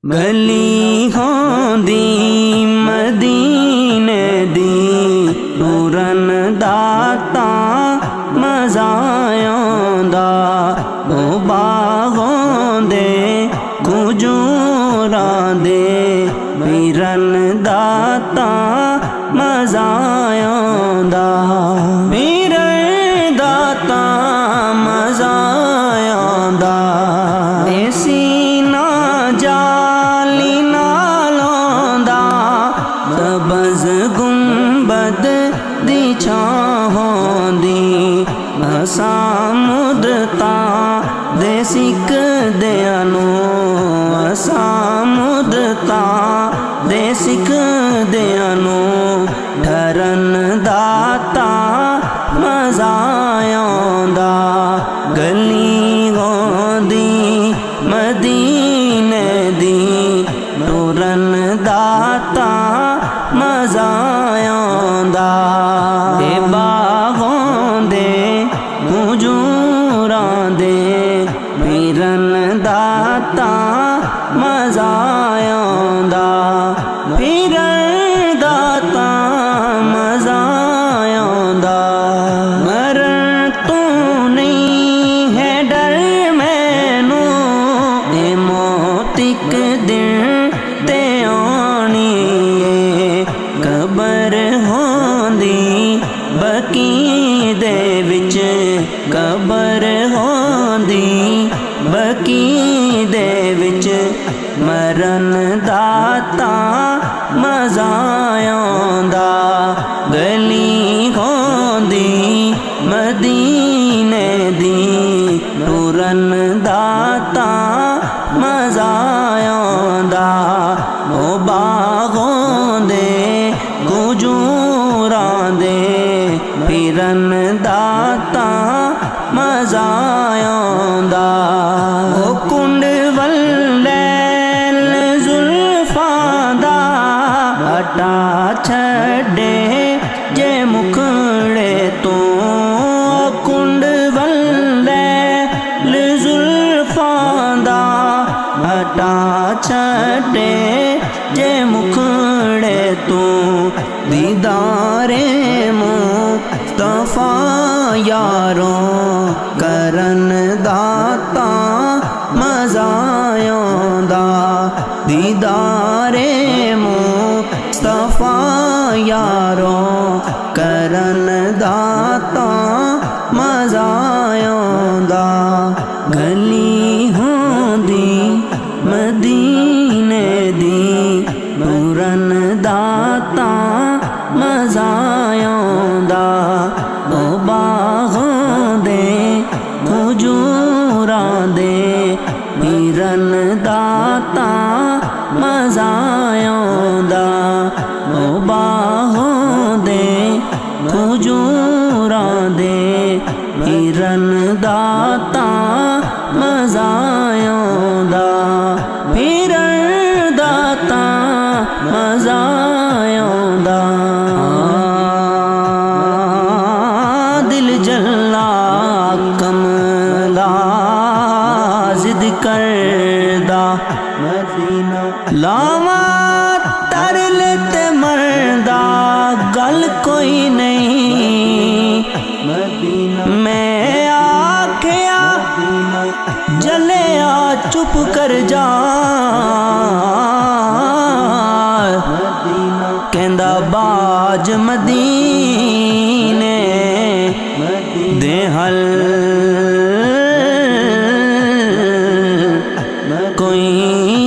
گلی ہوندی مدینے دی نورن داتا مزا آندا او باغوں دے کھجوراں دے پیرن داتا مزا آندا پیرن داتا مزا آندا ایسی نہ جالی نال آندا سبز گنبد دی چھاں ہوندی اساں مدتاں دے سکدیاں نوں اساں مدتاں دے سکدیاں نوں ٹھرن داتا مزا آندا گلی ہوندی مدینے دی ٹرن داتا مزا آندا اے باغوں دے کھجوراں دے پیرن داتا مزا آندا پیرن داتا مزا آندا مرن تو نہیں ہے ڈر مینوں اے موت اک دن تے آنی اے قبر ہوندی بقی دے وچ قبر ہوندی بقی دے وچ مرن داتا مزا آندا گلی ہوندی مدینے دی ٹرن داتا مزا آندا او باغوں دے کھجوراں دے پیرن داتا مزا آندا او کنڈ واللیل زلفاں دا ہٹا چھڈے جے مکھڑے تو کنڈ واللیل زلفاں دا ہٹا چھڈے جے مکھڑے تو دیدار مصطفیٰ یاروں کرن داتا مزا آندا دیدار مصطفیٰ یاروں کرن داتا مزا آندا گلی ہوندی مدینے دی ٹرن داتا مزا آندا او باغوں دے کھجوراں دے پیرن داتا مزا آندا او باغوں دے کھجوراں دے پیرن داتا مزا آندا پیرن داتا مزا آندا دل جلا کملا ضد کردا مدینہ لاواں ترل تے مردا گل کوئی نہیں مدینہ میں آکھیا جلیا چپ کر جا کہندا باج مدینے دے حل کوئی